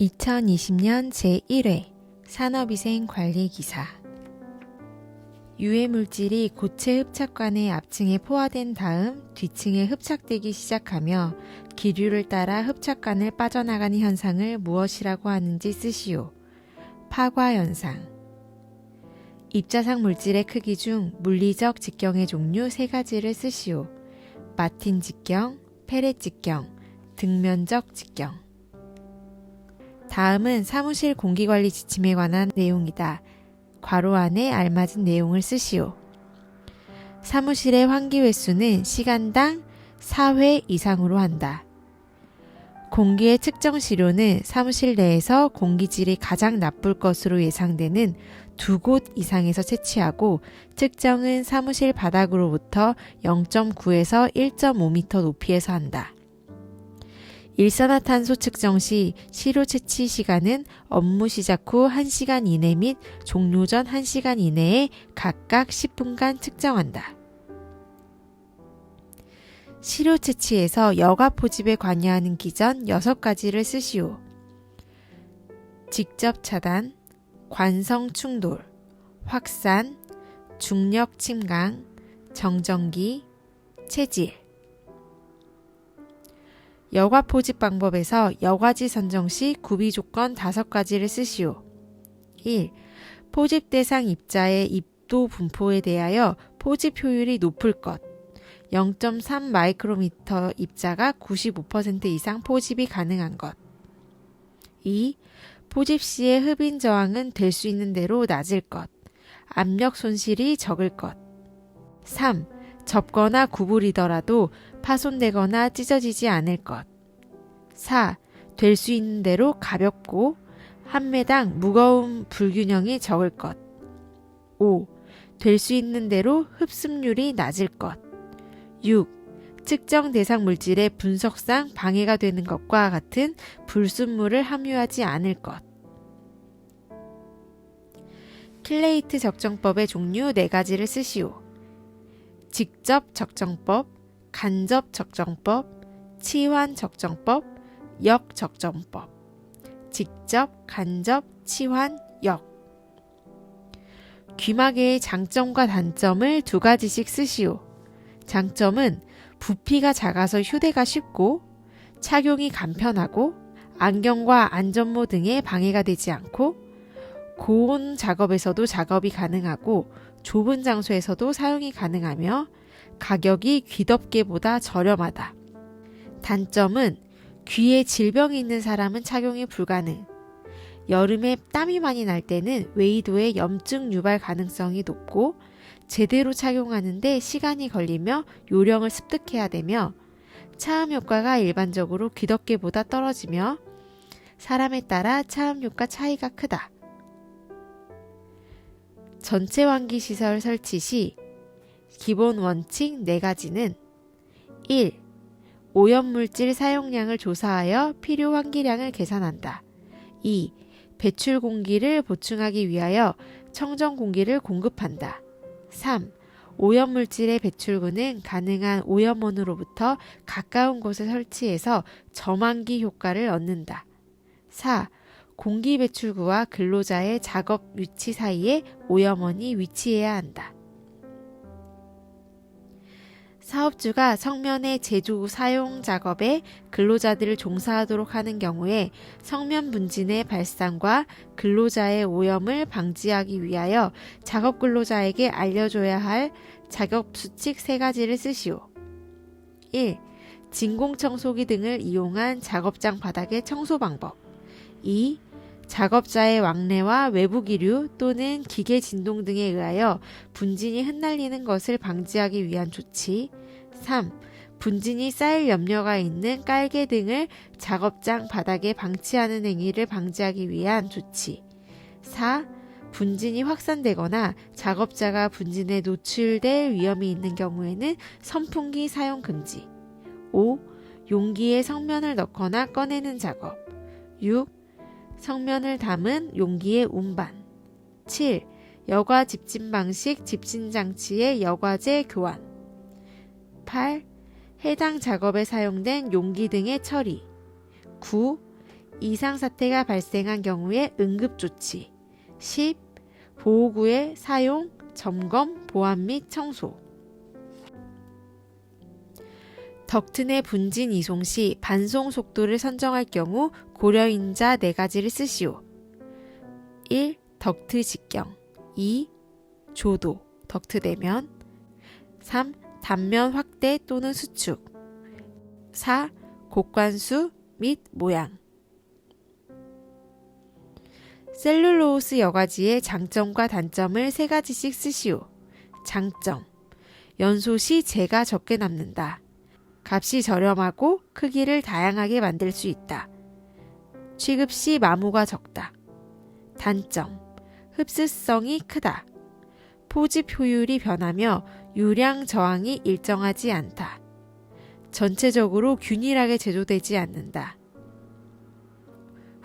2020년 제1회 산업위생관리기사. 유해물질이 고체 흡착관의 앞층에 포화된 다음 뒤층에 흡착되기 시작하며 기류를 따라 흡착관을 빠져나가는 현상을 무엇이라고 하는지 쓰시오. 파과현상. 입자상 물질의 크기 중 물리적 직경의 종류 3가지를 쓰시오. 마틴 직경, 페렛 직경, 등면적 직경. 다음은 사무실 공기관리 지침에 관한 내용이다. 괄호 안에 알맞은 내용을 쓰시오. 사무실의 환기 횟수는 시간당 4회 이상으로 한다. 공기의 측정 시료는 사무실 내에서 공기질이 가장 나쁠 것으로 예상되는 2곳 이상에서 채취하고 측정은 사무실 바닥으로부터 0.9에서 1.5m 높이에서 한다. 일산화탄소 측정 시 시료 채취 시간은 업무 시작 후 1시간 이내 및 종료 전 1시간 이내에 각각 10분간 측정한다. 시료 채취에서 여과 포집에 관여하는 기전 6가지를 쓰시오. 직접 차단, 관성 충돌, 확산, 중력 침강, 정전기, 체질. 여과 포집 방법에서 여과지 선정 시 구비 조건 5가지를 쓰시오. 1. 포집 대상 입자의 입도 분포에 대하여 포집 효율이 높을 것. 0.3 마이크로미터 입자가 95% 이상 포집이 가능한 것. 2. 포집 시의 흡인 저항은 될 수 있는 대로 낮을 것. 압력 손실이 적을 것. 3. 접거나 구부리더라도 파손되거나 찢어지지 않을 것. 4. 될 수 있는 대로 가볍고 한 매당 무거운 불균형이 적을 것. 5. 될 수 있는 대로 흡습률이 낮을 것. 6. 측정 대상 물질의 분석상 방해가 되는 것과 같은 불순물을 함유하지 않을 것. 킬레이트 적정법의 종류 4가지를 쓰시오. 직접 적정법, 간접 적정법, 치환 적정법, 역 적정법. 직접, 간접, 치환, 역. 귀마개의 장점과 단점을 2가지씩 쓰시오. 장점은 부피가 작아서 휴대가 쉽고 착용이 간편하고 안경과 안전모 등에 방해가 되지 않고 고온 작업에서도 작업이 가능하고 좁은 장소에서도 사용이 가능하며 가격이 귀덮개보다 저렴하다. 단점은 귀에 질병이 있는 사람은 착용이 불가능. 여름에 땀이 많이 날 때는 외이도에 염증 유발 가능성이 높고 제대로 착용하는데 시간이 걸리며 요령을 습득해야 되며 차음 효과가 일반적으로 귀덮개보다 떨어지며 사람에 따라 차음 효과 차이가 크다. 전체 환기 시설 설치 시 기본 원칙 4가지는 1. 오염물질 사용량을 조사하여 필요 환기량을 계산한다. 2. 배출 공기를 보충하기 위하여 청정 공기를 공급한다. 3. 오염물질의 배출구는 가능한 오염원으로부터 가까운 곳에 설치해서 저만기 효과를 얻는다. 4. 공기 배출구와 근로자의 작업 위치 사이에 오염원이 위치해야 한다. 사업주가 성면의 제조 사용 작업에 근로자들을 종사하도록 하는 경우에 성면 분진의 발산과 근로자의 오염을 방지하기 위하여 작업 근로자에게 알려줘야 할 작업 수칙 3가지를 쓰시오. 1. 진공청소기 등을 이용한 작업장 바닥의 청소 방법. 2. 작업자의 왕래와 외부 기류 또는 기계 진동 등에 의하여 분진이 흩날리는 것을 방지하기 위한 조치. 3. 분진이 쌓일 염려가 있는 깔개 등을 작업장 바닥에 방치하는 행위를 방지하기 위한 조치. 4. 분진이 확산되거나 작업자가 분진에 노출될 위험이 있는 경우에는 선풍기 사용 금지. 5. 용기에 성면을 넣거나 꺼내는 작업. 6. 성면을 담은 용기의 운반. 7. 여과 집진 방식 집진장치의 여과제 교환. 8. 해당 작업에 사용된 용기 등의 처리. 9. 이상 사태가 발생한 경우의 응급조치. 10. 보호구의 사용, 점검, 보안 및 청소. 덕트 내 분진 이송 시 반송 속도를 선정할 경우 고려인자 4가지를 쓰시오. 1. 덕트 직경. 2. 조도, 덕트 내면. 3. 단면 확대 또는 수축. 4. 곡관수 및 모양. 셀룰로스 여과지의 장점과 단점을 3가지씩 쓰시오. 장점. 연소 시 재가 적게 남는다. 값이 저렴하고 크기를 다양하게 만들 수 있다. 취급 시 마모가 적다. 단점. 흡수성이 크다. 포집 효율이 변하며 유량 저항이 일정하지 않다. 전체적으로 균일하게 제조되지 않는다.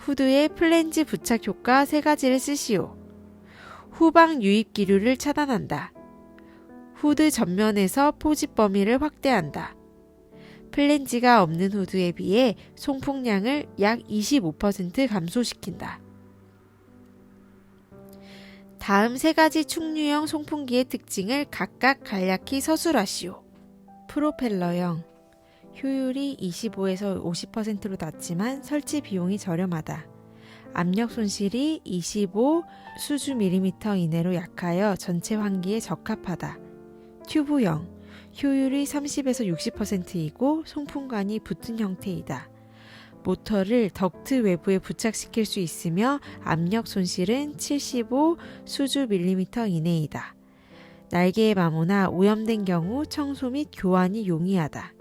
후드의 플랜지 부착 효과 3가지를 쓰시오. 후방 유입 기류를 차단한다. 후드 전면에서 포집 범위를 확대한다. 플랜지가 없는 후드에 비해 송풍량을 약 25% 감소시킨다. 다음 3가지 충류형 송풍기의 특징을 각각 간략히 서술하시오. 프로펠러형. 효율이 25에서 50%로 낮지만 설치 비용이 저렴하다. 압력 손실이 25 수주 밀리미터 이내로 약하여 전체 환기에 적합하다. 튜브형. 효율이 30에서 60%이고 송풍관이 붙은 형태이다. 모터를 덕트 외부에 부착시킬 수 있으며 압력 손실은 75 수주 밀리미터 이내이다. 날개의 마모나 오염된 경우 청소 및 교환이 용이하다.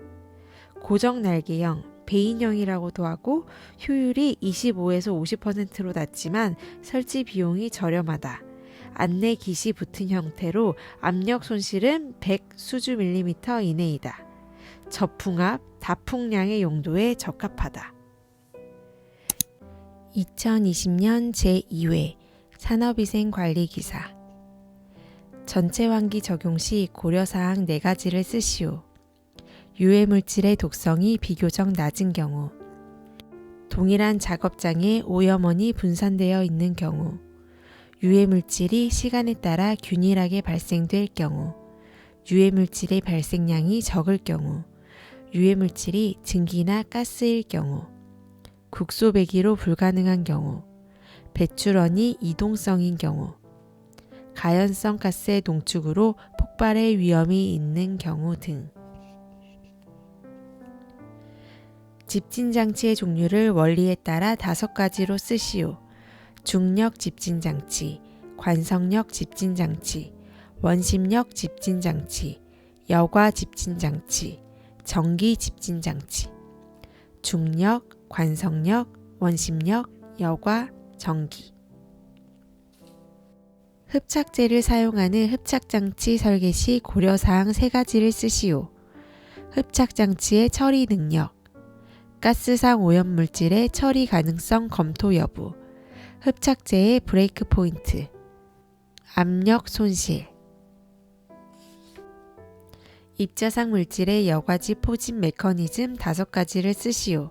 고정 날개형, 베인형이라고도 하고 효율이 25에서 50%로 낮지만 설치 비용이 저렴하다. 안내 깃이 붙은 형태로 압력 손실은 100 수주 밀리미터 이내이다. 저풍압, 다풍량의 용도에 적합하다. 2020년 제2회 산업위생관리기사. 전체 환기 적용 시 고려사항 4가지를 쓰시오. 유해물질의 독성이 비교적 낮은 경우, 동일한 작업장에 오염원이 분산되어 있는 경우, 유해물질이 시간에 따라 균일하게 발생될 경우, 유해물질의 발생량이 적을 경우, 유해물질이 증기나 가스일 경우, 국소 배기로 불가능한 경우, 배출원이 이동성인 경우, 가연성 가스의 농축으로 폭발의 위험이 있는 경우 등. 집진장치의 종류를 원리에 따라 5가지로 쓰시오. 중력 집진장치, 관성력 집진장치, 원심력 집진장치, 여과 집진장치, 전기 집진장치. 중력, 관성력, 원심력, 여과, 전기. 흡착제를 사용하는 흡착장치 설계 시 고려사항 3가지를 쓰시오. 흡착장치의 처리 능력, 가스상 오염물질의 처리 가능성 검토 여부, 흡착제의 브레이크 포인트, 압력 손실. 입자상 물질의 여과지 포집 메커니즘 5가지를 쓰시오.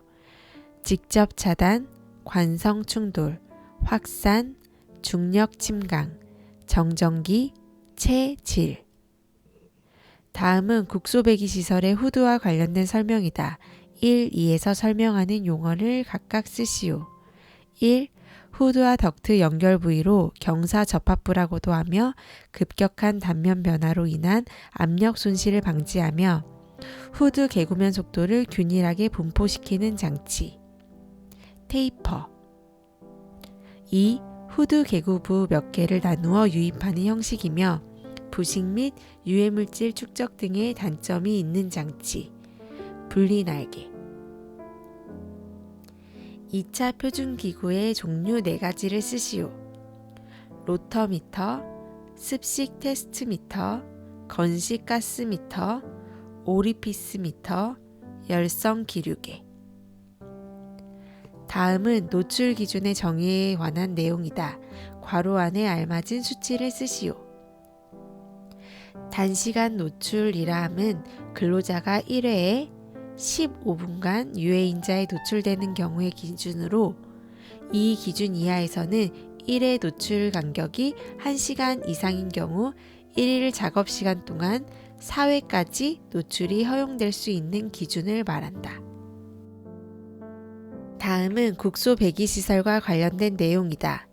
직접 차단, 관성 충돌, 확산, 중력 침강, 정전기, 체질. 다음은 국소배기 시설의 후드와 관련된 설명이다. 1, 2에서 설명하는 용어를 각각 쓰시오. 1. 후드와 덕트 연결 부위로 경사 접합부라고도 하며 급격한 단면 변화로 인한 압력 손실을 방지하며 후드 개구면 속도를 균일하게 분포시키는 장치. 테이퍼. 2. 후드 개구부 몇 개를 나누어 유입하는 형식이며 부식 및 유해물질 축적 등의 단점이 있는 장치. 분리날개. 2차 표준기구의 종류 4가지를 쓰시오. 로터미터, 습식 테스트미터, 건식 가스미터, 오리피스 미터, 열성 기류계. 다음은 노출 기준의 정의에 관한 내용이다. 괄호 안에 알맞은 수치를 쓰시오. 단시간 노출이라 함은 근로자가 1회에 15분간 유해인자에 노출되는 경우의 기준으로 이 기준 이하에서는 1회 노출 간격이 1시간 이상인 경우 1일 작업 시간 동안 4회까지 노출이 허용될 수 있는 기준을 말한다. 다음은 국소 배기 시설과 관련된 내용이다.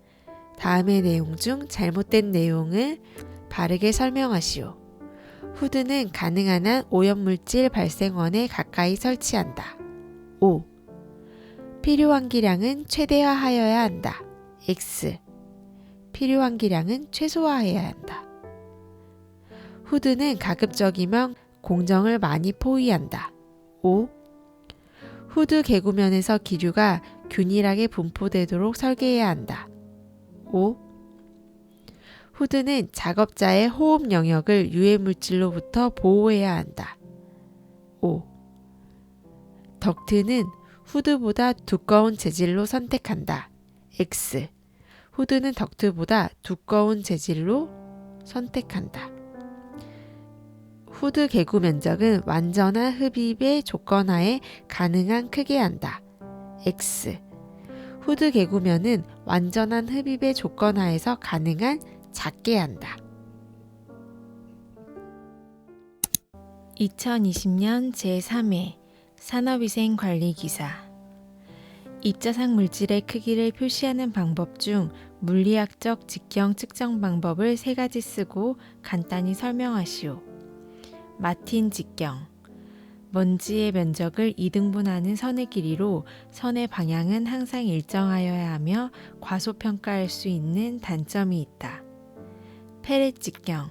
다음의 내용 중 잘못된 내용을 바르게 설명하시오. 후드는 가능한 한 오염물질 발생원에 가까이 설치한다. 5. 필요한 기량은 최대화하여야 한다. X. 필요한 기량은 최소화해야 한다. 후드는 가급적이면 공정을 많이 포위한다. 5. 후드 개구면에서 기류가 균일하게 분포되도록 설계해야 한다. 5. 후드는 작업자의 호흡 영역을 유해물질로부터 보호해야 한다. 5. 덕트는 후드보다 두꺼운 재질로 선택한다. X. 후드는 덕트보다 두꺼운 재질로 선택한다. 후드 개구 면적은 완전한 흡입의 조건하에 가능한 크게 한다. X. 후드 개구면은 완전한 흡입의 조건하에서 가능한 작게 한다. 2020년 제3회 산업위생관리기사 입자상 물질의 크기를 표시하는 방법 중 물리학적 직경 측정 방법을 3가지 쓰고 간단히 설명하시오. 마틴 직경. 먼지의 면적을 2등분하는 선의 길이로 선의 방향은 항상 일정하여야 하며 과소평가할 수 있는 단점이 있다. 페렛 직경.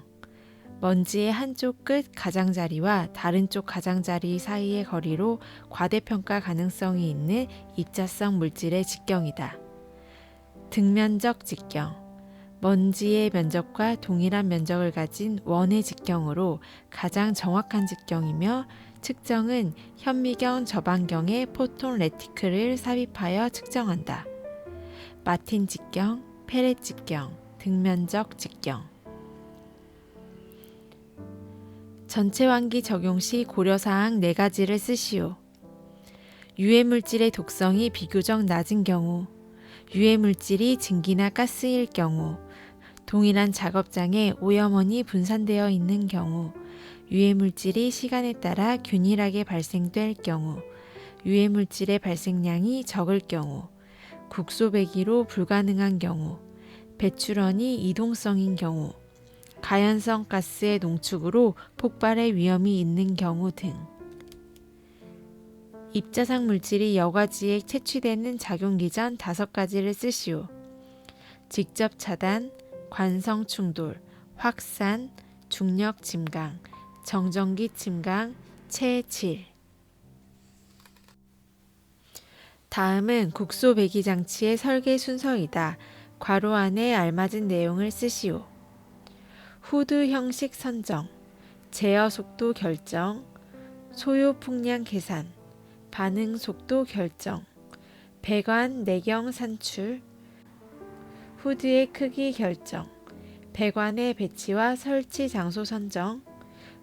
먼지의 한쪽 끝 가장자리와 다른 쪽 가장자리 사이의 거리로 과대평가 가능성이 있는 입자성 물질의 직경이다. 등면적 직경. 먼지의 면적과 동일한 면적을 가진 원의 직경으로 가장 정확한 직경이며 측정은 현미경 저반경에 포톤 레티클을 삽입하여 측정한다. 마틴 직경, 페렛 직경, 등면적 직경. 전체 환기 적용 시 고려사항 4가지를 쓰시오. 유해물질의 독성이 비교적 낮은 경우, 유해물질이 증기나 가스일 경우, 동일한 작업장에 오염원이 분산되어 있는 경우, 유해물질이 시간에 따라 균일하게 발생될 경우, 유해물질의 발생량이 적을 경우, 국소 배기로 불가능한 경우, 배출원이 이동성인 경우, 가연성 가스의 농축으로 폭발의 위험이 있는 경우 등. 입자상 물질이 여과지에 채취되는 작용기 전 5가지를 쓰시오. 직접 차단, 관성 충돌, 확산, 중력 침강, 정전기 침강, 채칠. 다음은 국소 배기 장치의 설계 순서이다. 괄호 안에 알맞은 내용을 쓰시오. 후드 형식 선정, 제어 속도 결정, 소요 풍량 계산, 반응 속도 결정, 배관 내경 산출, 후드의 크기 결정, 배관의 배치와 설치 장소 선정,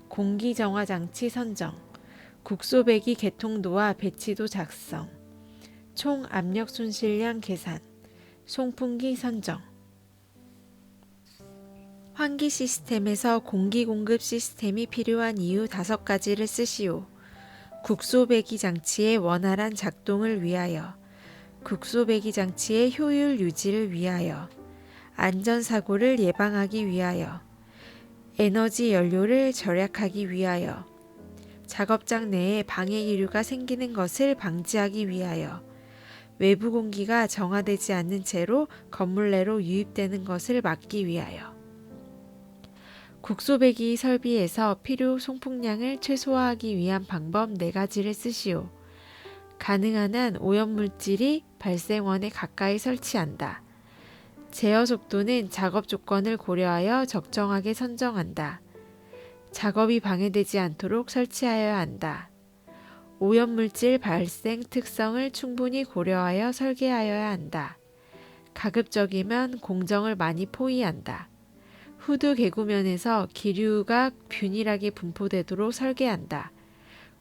공기 정화 장치 선정, 국소 배기 개통도와 배치도 작성, 총 압력 손실량 계산, 송풍기 선정. 환기 시스템에서 공기 공급 시스템이 필요한 이유 5가지를 쓰시오. 국소 배기 장치의 원활한 작동을 위하여, 국소 배기 장치의 효율 유지를 위하여, 안전사고를 예방하기 위하여, 에너지 연료를 절약하기 위하여, 작업장 내에 방해 기류가 생기는 것을 방지하기 위하여, 외부 공기가 정화되지 않는 채로 건물 내로 유입되는 것을 막기 위하여. 국소 배기 설비에서 필요 송풍량을 최소화하기 위한 방법 4가지를 쓰시오. 가능한 한 오염물질이 발생원에 가까이 설치한다. 제어 속도는 작업 조건을 고려하여 적정하게 선정한다. 작업이 방해되지 않도록 설치하여야 한다. 오염물질 발생 특성을 충분히 고려하여 설계하여야 한다. 가급적이면 공정을 많이 포위한다. 후드 개구면에서 기류가 균일하게 분포되도록 설계한다.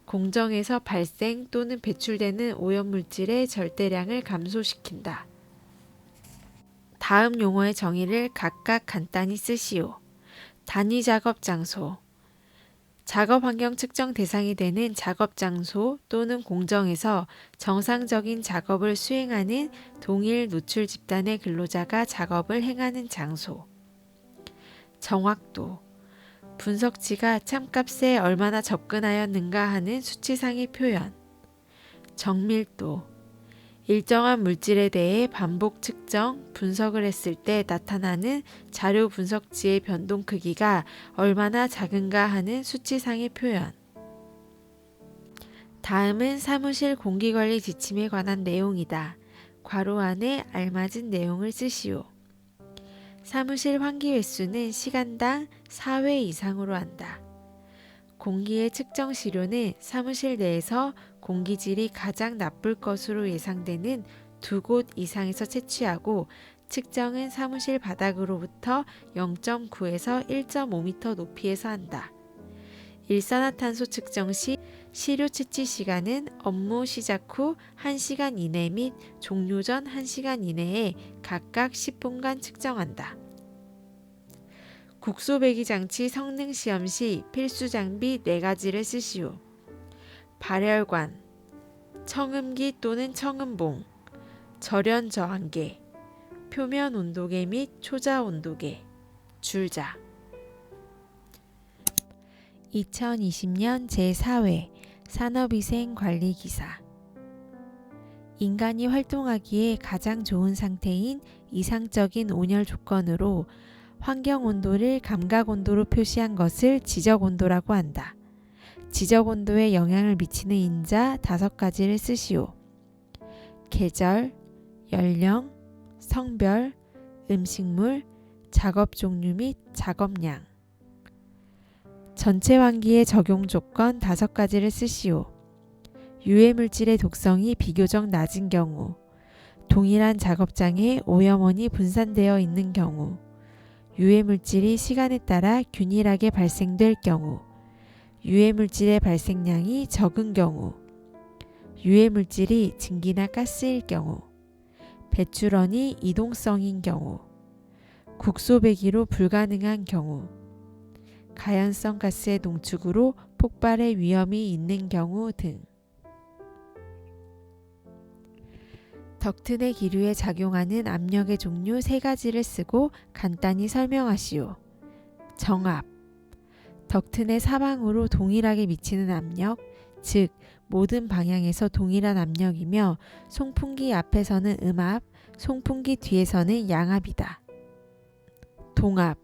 공정에서 발생 또는 배출되는 오염물질의 절대량을 감소시킨다. 다음 용어의 정의를 각각 간단히 쓰시오. 단위 작업 장소. 작업 환경 측정 대상이 되는 작업 장소 또는 공정에서 정상적인 작업을 수행하는 동일 노출 집단의 근로자가 작업을 행하는 장소. 정확도. 분석치가 참값에 얼마나 접근하였는가 하는 수치상의 표현. 정밀도. 일정한 물질에 대해 반복 측정, 분석을 했을 때 나타나는 자료 분석치의 변동 크기가 얼마나 작은가 하는 수치상의 표현. 다음은 사무실 공기관리 지침에 관한 내용이다. 괄호 안에 알맞은 내용을 쓰시오. 사무실 환기 횟수는 시간당 4회 이상으로 한다. 공기의 측정 시료는 사무실 내에서 공기질이 가장 나쁠 것으로 예상되는 2곳 이상에서 채취하고 측정은 사무실 바닥으로부터 0.9에서 1.5m 높이에서 한다. 일산화탄소 측정 시 시료 채취 시간은 업무 시작 후 1시간 이내 및 종료 전 1시간 이내에 각각 10분간 측정한다. 국소배기 장치 성능 시험 시 필수 장비 4가지를 쓰시오. 발열관, 청음기 또는 청음봉, 절연 저항계, 표면 온도계 및 초자 온도계, 줄자. 2020년 제4회 산업위생관리기사. 인간이 활동하기에 가장 좋은 상태인 이상적인 온열 조건으로 환경온도를 감각온도로 표시한 것을 지적온도라고 한다. 지적온도에 영향을 미치는 인자 5가지를 쓰시오. 계절, 연령, 성별, 음식물, 작업 종류 및 작업량. 전체 환기의 적용 조건 5가지를 쓰시오. 유해물질의 독성이 비교적 낮은 경우, 동일한 작업장에 오염원이 분산되어 있는 경우, 유해물질이 시간에 따라 균일하게 발생될 경우, 유해물질의 발생량이 적은 경우, 유해물질이 증기나 가스일 경우, 배출원이 이동성인 경우, 국소배기로 불가능한 경우, 가연성 가스의 농축으로 폭발의 위험이 있는 경우 등. 덕트 내 기류에 작용하는 압력의 종류 3가지를 쓰고 간단히 설명하시오. 정압. 덕트 내 사방으로 동일하게 미치는 압력, 즉 모든 방향에서 동일한 압력이며 송풍기 앞에서는 음압, 송풍기 뒤에서는 양압이다. 동압.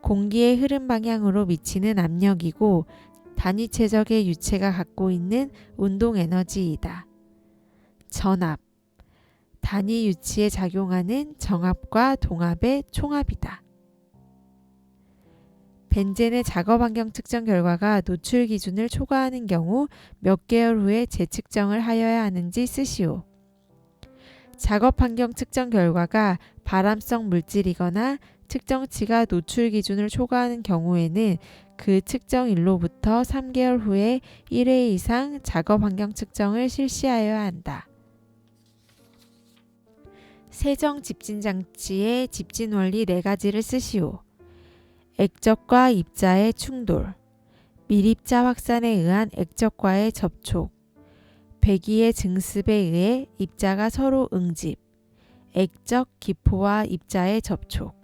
공기의 흐름 방향으로 미치는 압력이고 단위체적의 유체가 갖고 있는 운동 에너지이다. 전압. 단위 유치에 작용하는 정압과 동압의 총합이다. 벤젠의 작업 환경 측정 결과가 노출 기준을 초과하는 경우 몇 개월 후에 재측정을 하여야 하는지 쓰시오. 작업 환경 측정 결과가 발암성 물질이거나 측정치가 노출 기준을 초과하는 경우에는 그 측정일로부터 3개월 후에 1회 이상 작업 환경 측정을 실시하여야 한다. 세정 집진 장치의 집진 원리 4가지를 쓰시오. 액적과 입자의 충돌, 밀입자 확산에 의한 액적과의 접촉, 배기의 증습에 의해 입자가 서로 응집, 액적 기포와 입자의 접촉.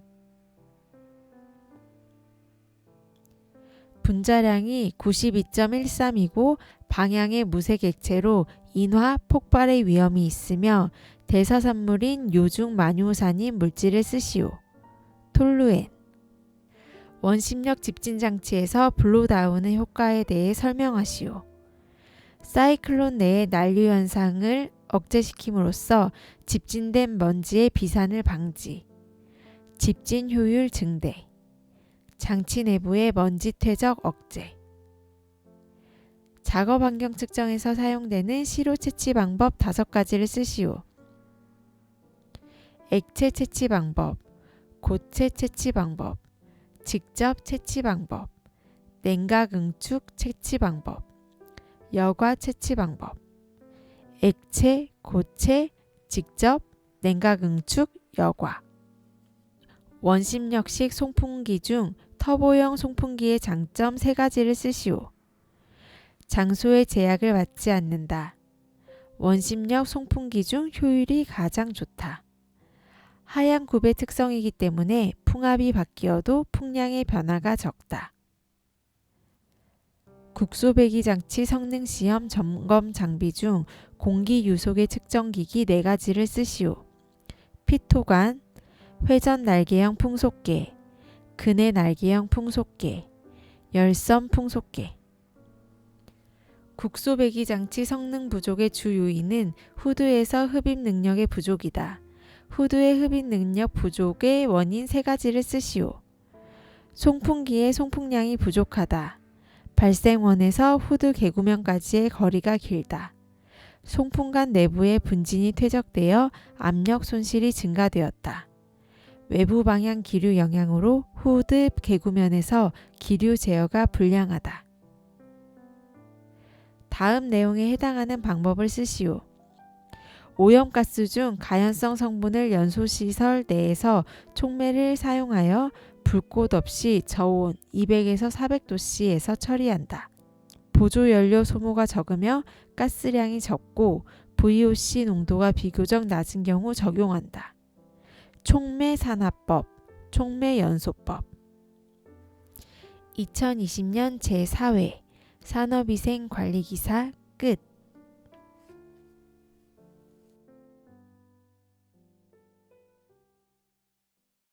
분자량이 92.13이고 방향의 무색 액체로 인화 폭발의 위험이 있으며 대사산물인 요중 마뇨산인 물질을 쓰시오. 톨루엔. 원심력 집진 장치에서 블로다운의 효과에 대해 설명하시오. 사이클론 내의 난류 현상을 억제시킴으로써 집진된 먼지의 비산을 방지, 집진 효율 증대, 장치 내부의 먼지 퇴적 억제. 작업 환경 측정에서 사용되는 시료 채취 방법 5가지를 쓰시오. 액체 채취 방법, 고체 채취 방법, 직접 채취 방법, 냉각 응축 채취 방법, 여과 채취 방법. 액체, 고체, 직접, 냉각 응축, 여과. 원심력식 송풍기 중 터보형 송풍기의 장점 3가지를 쓰시오. 장소의 제약을 받지 않는다. 원심력 송풍기 중 효율이 가장 좋다. 하얀 굽의 특성이기 때문에 풍압이 바뀌어도 풍량의 변화가 적다. 국소배기 장치 성능 시험 점검 장비 중 공기 유속의 측정기기 4가지를 쓰시오. 피토관, 회전 날개형 풍속계, 근해 날개형 풍속계, 열선 풍속계. 국소배기 장치 성능 부족의 주 요인은 후드에서 흡입 능력의 부족이다. 후드의 흡입 능력 부족의 원인 3가지를 쓰시오. 송풍기의 송풍량이 부족하다. 발생원에서 후드 개구면까지의 거리가 길다. 송풍관 내부의 분진이 퇴적되어 압력 손실이 증가되었다. 외부 방향 기류 영향으로 후드 개구면에서 기류 제어가 불량하다. 다음 내용에 해당하는 방법을 쓰시오. 오염가스 중 가연성 성분을 연소시설 내에서 촉매를 사용하여 불꽃 없이 저온 200에서 400도씨에서 처리한다. 보조연료 소모가 적으며 가스량이 적고 VOC 농도가 비교적 낮은 경우 적용한다. 촉매산화법, 촉매연소법. 2020년 제4회 산업위생관리기사 끝.